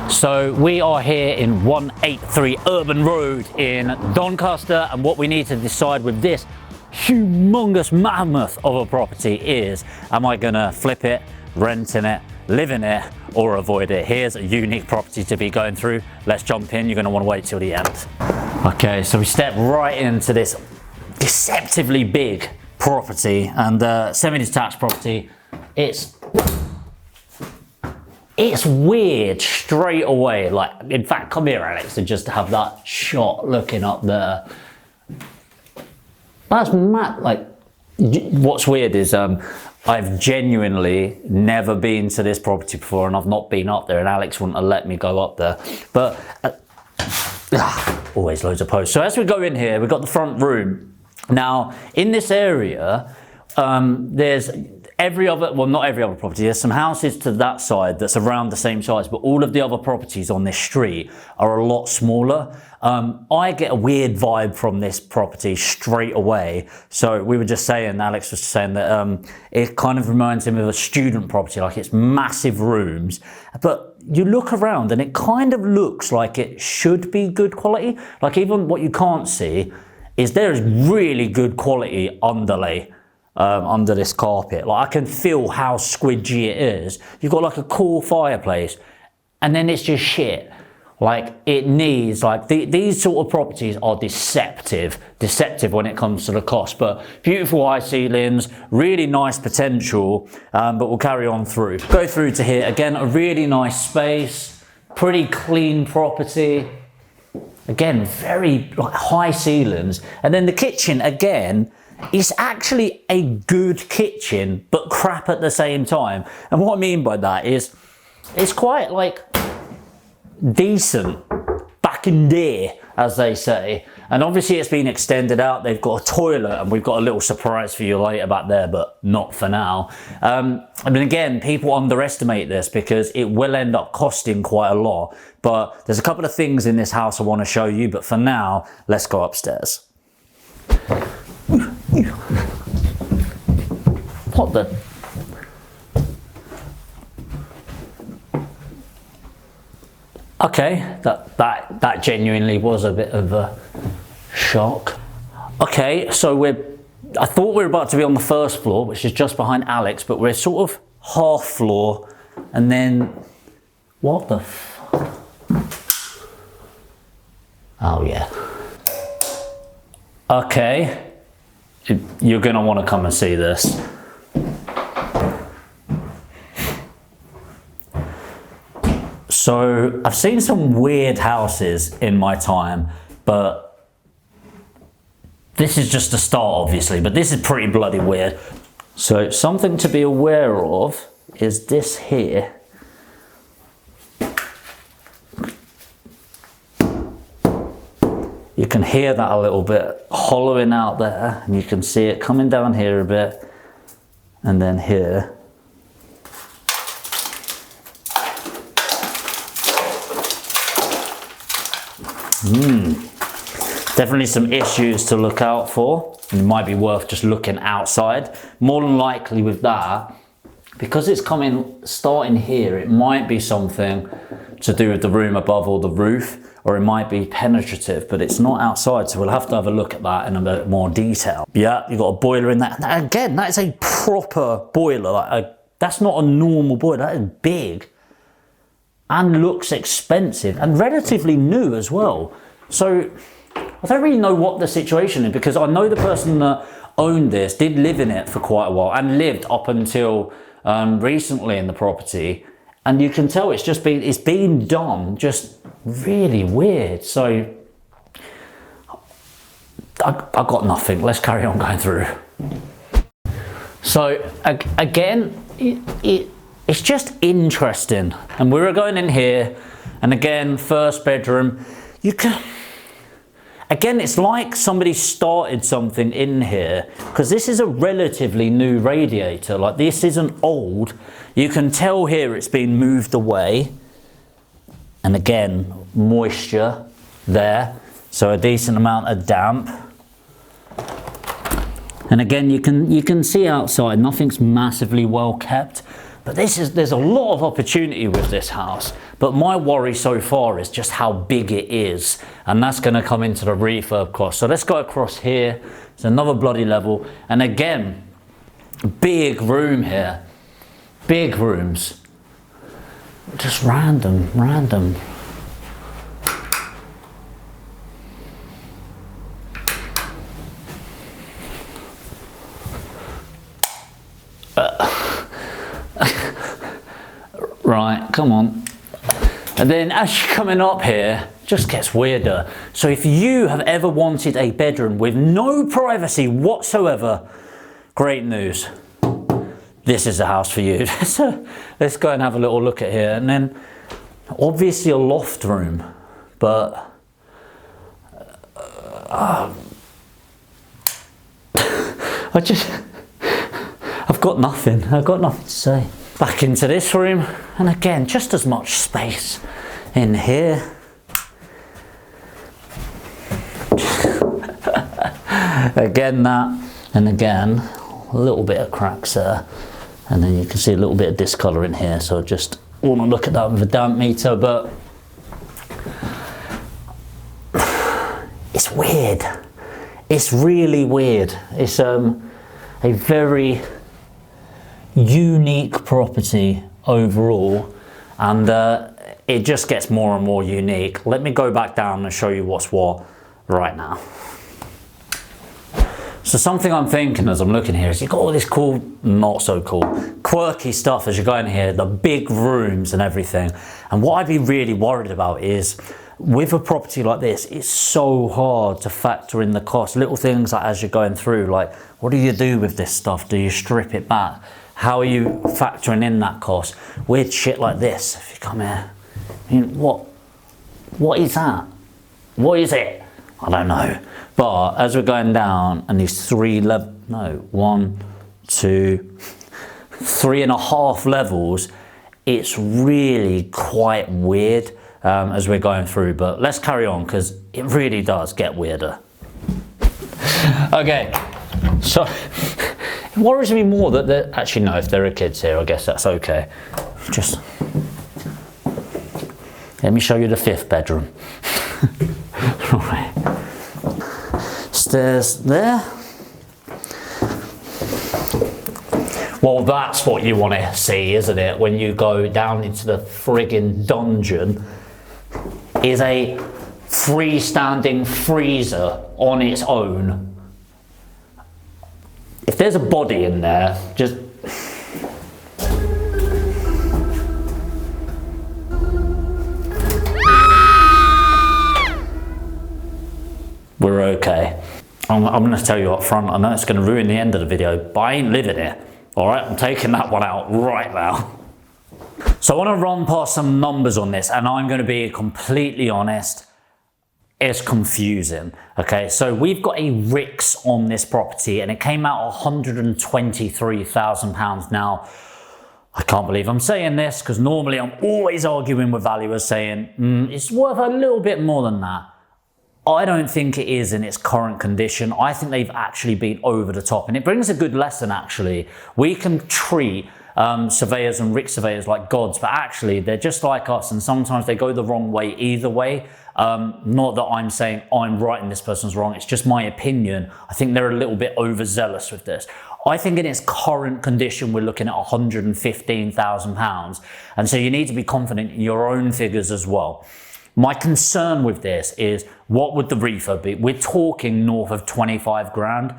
So we are here in 183 Urban Road in Doncaster, and what we need to decide with this humongous mammoth of a property is, am I gonna flip it, rent in it, live in it, or avoid it? Here's a unique property to be going through. Let's jump in. You're gonna wanna wait till the end. Okay, so we step right into this deceptively big property, and semi-detached property. It's weird straight away. Like, in fact, come here, Alex, and just have that shot looking up there. That's mad. Like, what's weird is I've genuinely never been to this property before, and I've not been up there, and Alex wouldn't have let me go up there. But always loads of posts. So as we go in here, we've got the front room. Now, in this area, there's every other, well, not every other property, there's some houses to that side that's around the same size, but all of the other properties on this street are a lot smaller. I get a weird vibe from this property straight away. So we were just saying, Alex was saying that it kind of reminds him of a student property, like it's massive rooms, but you look around and it kind of looks like it should be good quality. Like, even what you can't see is there is really good quality underlay under this carpet. Like, I can feel how squidgy it is. You've got like a cool fireplace, and then it's just shit. Like, it needs, like, these sort of properties are deceptive when it comes to the cost. But beautiful high ceilings, really nice potential, but we'll carry on through. Go through to here. Again, a really nice space, pretty clean property. Again, very like high ceilings. And then the kitchen, again, it's actually a good kitchen, but crap at the same time. And what I mean by that is, it's quite like decent back in day, as they say. And obviously it's been extended out. They've got a toilet, and we've got a little surprise for you later back there, but not for now. I mean, again, people underestimate this because it will end up costing quite a lot. But there's a couple of things in this house I want to show you, but for now, let's go upstairs. What the? Okay, that genuinely was a bit of a shock. Okay, so I thought we were about to be on the first floor, which is just behind Alex, but we're sort of half floor, and then what the fuck? Oh yeah. Okay. You're gonna want to come and see this. So I've seen some weird houses in my time, but this is just a start, obviously, but this is pretty bloody weird. So something to be aware of is this here. You can hear that a little bit hollowing out there, and you can see it coming down here a bit, and then here. Definitely some issues to look out for. It might be worth just looking outside. More than likely with that, because it's starting here, it might be something to do with the room above or the roof, or it might be penetrative, but it's not outside, so we'll have to have a look at that in a bit more detail. Yeah, you've got a boiler in that. Now, again, that is a proper boiler. That's not a normal boiler, that is big and looks expensive and relatively new as well. So I don't really know what the situation is, because I know the person that owned this did live in it for quite a while, and lived up until recently in the property, and you can tell it's been done just really weird. So I've got nothing. Let's carry on going through. So again, it's just interesting, and we were going in here, and again, first bedroom. Again, it's like somebody started something in here, because this is a relatively new radiator. Like, this isn't old. You can tell here it's been moved away, and again, moisture there, so a decent amount of damp. And again, you can see outside, nothing's massively well kept. But there's a lot of opportunity with this house. But my worry so far is just how big it is, and that's going to come into the refurb cost. So let's go across here. It's another bloody level, and again, big room here, big rooms, just random. Right, come on. And then as you're coming up here, it just gets weirder. So if you have ever wanted a bedroom with no privacy whatsoever, great news. This is the house for you. Let's go and have a little look at here. And then obviously a loft room, but I've got nothing to say. Back into this room, and again, just as much space in here. Again that, and again, a little bit of cracks there. And then you can see a little bit of discolour in here, so I just want to look at that with a damp meter, but it's weird. It's really weird. It's a very unique property overall, and it just gets more and more unique. Let me go back down and show you what's what right now. So something I'm thinking as I'm looking here is you've got all this cool, not so cool, quirky stuff as you go in here, the big rooms and everything. And what I'd be really worried about is with a property like this, it's so hard to factor in the cost. Little things like as you're going through, like what do you do with this stuff? Do you strip it back? How are you factoring in that cost? Weird shit like this, if you come here, I mean, what is that? What is it? I don't know. But as we're going down, and these 1, 2, 3.5 levels, it's really quite weird as we're going through. But let's carry on, because it really does get weirder. Okay, so it worries me more that they're, actually no, if there are kids here, I guess that's okay. Just let me show you the 5th bedroom. Right. Stairs there. Well, that's what you want to see, isn't it? When you go down into the friggin' dungeon, is a freestanding freezer on its own. If there's a body in there, just we're okay. I'm going to tell you up front, I know it's going to ruin the end of the video, but I ain't living here. Alright, I'm taking that one out right now. So I want to run past some numbers on this, and I'm going to be completely honest, it's confusing. Okay, so we've got a RICS on this property, and it came out £123,000. Now, I can't believe I'm saying this, because normally I'm always arguing with valuers saying, it's worth a little bit more than that. I don't think it is in its current condition. I think they've actually been over the top, and it brings a good lesson actually. We can treat surveyors and RICS surveyors like gods, but actually they're just like us, and sometimes they go the wrong way either way. Not that I'm saying I'm right and this person's wrong, it's just my opinion. I think they're a little bit overzealous with this. I think in its current condition, we're looking at £115,000. And so you need to be confident in your own figures as well. My concern with this is, what would the refurb be? We're talking north of 25 grand.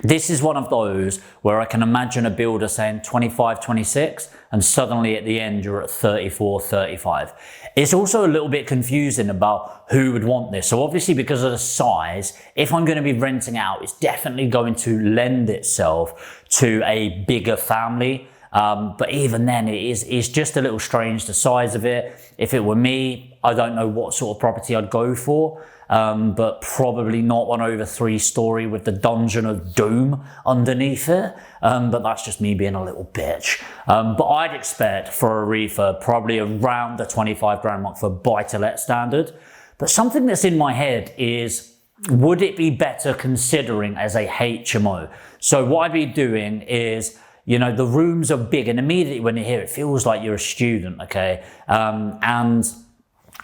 This is one of those where I can imagine a builder saying 25, 26, and suddenly at the end you're at 34, 35. It's also a little bit confusing about who would want this. So obviously because of the size, if I'm going to be renting out, it's definitely going to lend itself to a bigger family. But even then, it's just a little strange, the size of it. If it were me, I don't know what sort of property I'd go for, but probably not one over 3-story with the Dungeon of Doom underneath it. But that's just me being a little bitch. But I'd expect for a refurb probably around the 25 grand mark for buy-to-let standard. But something that's in my head is, would it be better considering as a HMO? So what I'd be doing is, You know, the rooms are big, and immediately when you hear it, it feels like you're a student, okay? And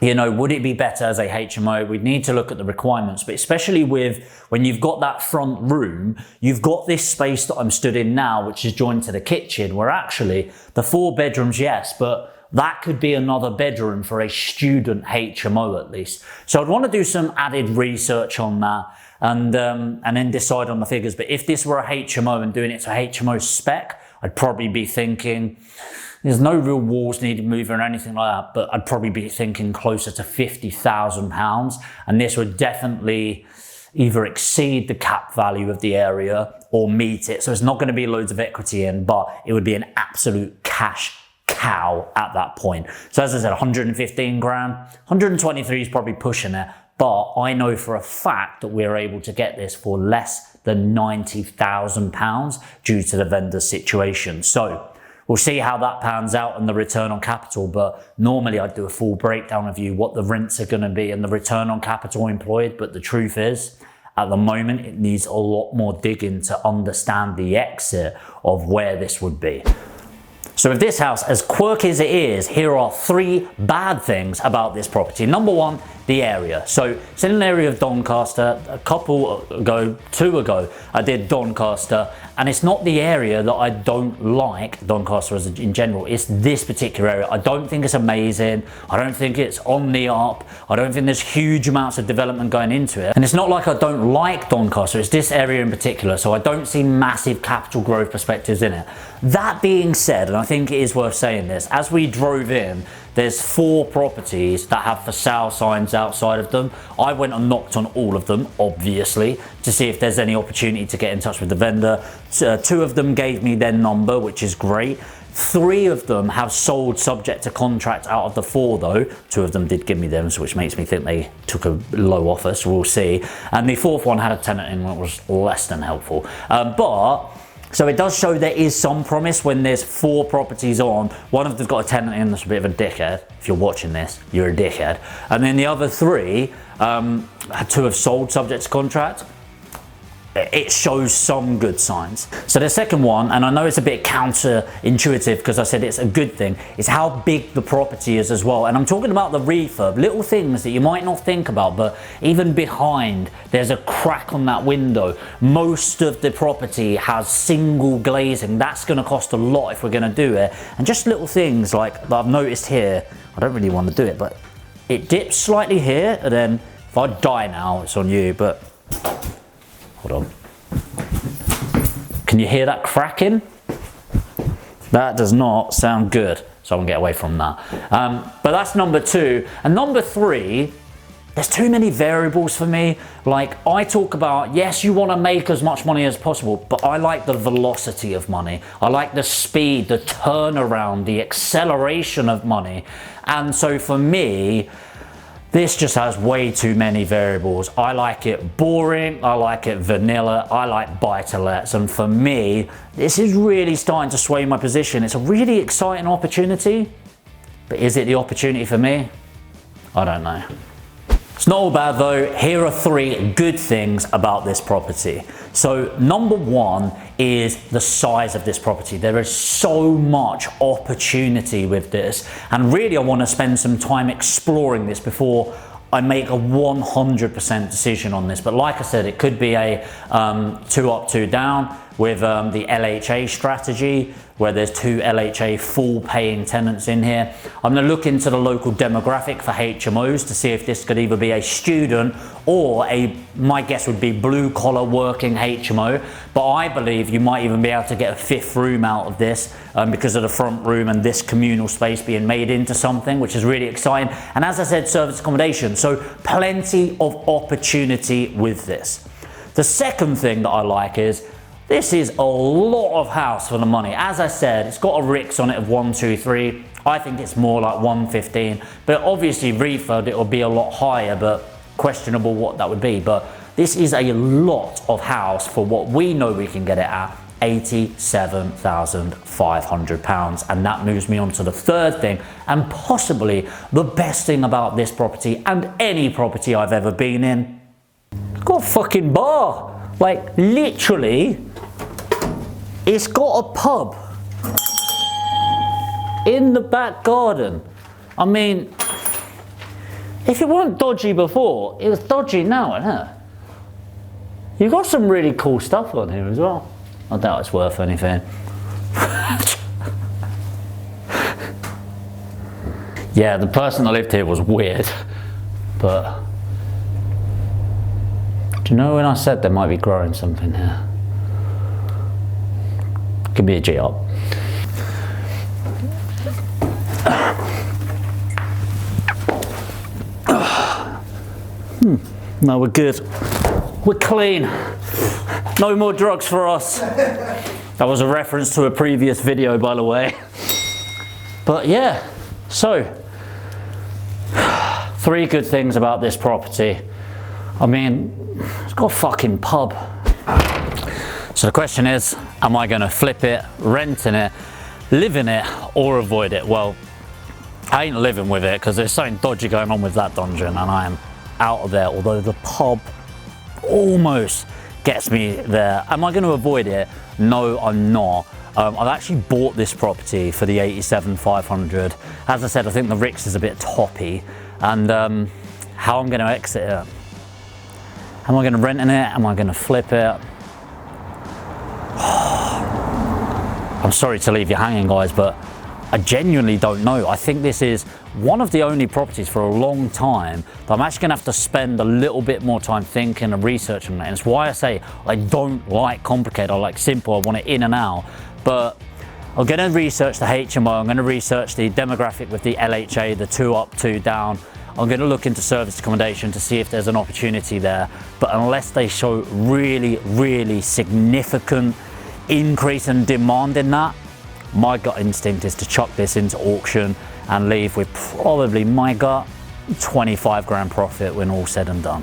you know, would it be better as a HMO? We'd need to look at the requirements, but especially with when you've got that front room, you've got this space that I'm stood in now, which is joined to the kitchen, where actually the 4 bedrooms, yes, but that could be another bedroom for a student HMO at least. So I'd want to do some added research on that and then decide on the figures. But if this were a HMO and doing it to HMO spec, I'd probably be thinking, there's no real walls needed moving or anything like that, but I'd probably be thinking closer to £50,000. And this would definitely either exceed the cap value of the area or meet it. So it's not going to be loads of equity in, but it would be an absolute cash cow at that point. So as I said, 115 grand, 123 is probably pushing it, but I know for a fact that we're able to get this for less than £90,000 due to the vendor's situation. So we'll see how that pans out and the return on capital, but normally I'd do a full breakdown of you what the rents are going to be and the return on capital employed. But the truth is, at the moment, it needs a lot more digging to understand the exit of where this would be. So with this house, as quirky as it is, here are 3 bad things about this property. Number 1, the area. So it's in an area of Doncaster. Two ago, I did Doncaster, and it's not the area that I don't like, Doncaster in general, it's this particular area. I don't think it's amazing. I don't think it's on the up. I don't think there's huge amounts of development going into it. And it's not like I don't like Doncaster, it's this area in particular. So I don't see massive capital growth perspectives in it. That being said, and I think it is worth saying this, as we drove in, there's 4 properties that have for sale signs outside of them. I went and knocked on all of them, obviously, to see if there's any opportunity to get in touch with the vendor. 2 of them gave me their number, which is great. 3 of them have sold subject to contract out of the 4 though. 2 of them did give me them, which makes me think they took a low offer, so we'll see. And the 4th one had a tenant in, which was less than helpful. So it does show there is some promise when there's 4 properties on. One of them's got a tenant in that's a bit of a dickhead. If you're watching this, you're a dickhead. And then the other 3, 2 have sold subject to contract. It shows some good signs. So the second one, and I know it's a bit counterintuitive because I said it's a good thing, is how big the property is as well. And I'm talking about the refurb, little things that you might not think about, but even behind, there's a crack on that window. Most of the property has single glazing. That's going to cost a lot if we're going to do it. And just little things like that I've noticed here, I don't really want to do it, but it dips slightly here, and then if I die now, it's on you, but hold on. Can you hear that cracking? That does not sound good. So I'm gonna get away from that. But that's number 2. And number 3, there's too many variables for me. Like I talk about, yes, you wanna make as much money as possible, but I like the velocity of money. I like the speed, the turnaround, the acceleration of money. And so for me, this just has way too many variables. I like it boring, I like it vanilla, I like buy-to-lets, and for me, this is really starting to sway my position. It's a really exciting opportunity, but is it the opportunity for me? I don't know. It's not all bad though. Here are 3 good things about this property. So number 1 is the size of this property. There is so much opportunity with this, and really I want to spend some time exploring this before I make a 100% decision on this. But like I said, it could be a 2 up, 2 down with the LHA strategy, where there's 2 LHA full paying tenants in here. I'm going to look into the local demographic for HMOs to see if this could either be a student or my guess would be blue collar working HMO. But I believe you might even be able to get a 5th room out of this because of the front room and this communal space being made into something, which is really exciting. And as I said, service accommodation. So plenty of opportunity with this. The second thing that I like is this is a lot of house for the money. As I said, it's got a RICS on it of 123. I think it's more like 115, but obviously refurbed it will be a lot higher, but questionable what that would be. But this is a lot of house for what we know we can get it at, £87,500. And that moves me on to the third thing, and possibly the best thing about this property and any property I've ever been in. It's got a fucking bar. Like literally, It's got a pub in the back garden. I mean, if it weren't dodgy before, it was dodgy now, isn't it? You've got some really cool stuff on here as well. I doubt it's worth anything. Yeah, the person that lived here was weird, but do you know when I said there might be growing something here? Give me a G up. No, we're good. We're clean. No more drugs for us. That was a reference to a previous video, by the way. But yeah, so 3 good things about this property. I mean, it's got a fucking pub. So the question is, am I going to flip it, rent in it, live in it, or avoid it? Well, I ain't living with it because there's something dodgy going on with that dungeon and I am out of there, although the pub almost gets me there. Am I going to avoid it? No, I'm not. I've actually bought this property for the 87,500. As I said, I think the Ricks is a bit toppy, and how I'm going to exit it? Am I going to rent in it? Am I going to flip it? I'm sorry to leave you hanging, guys, but I genuinely don't know. I think this is one of the only properties for a long time that I'm actually going to have to spend a little bit more time thinking and researching it. And it's why I say I don't like complicated, I like simple, I want it in and out. But I'm going to research the HMO, I'm going to research the demographic with the LHA, the 2 up, 2 down. I'm going to look into service accommodation to see if there's an opportunity there. But unless they show really, really significant increase in demand in that, my gut instinct is to chuck this into auction and leave with probably, my gut, 25 grand profit when all said and done.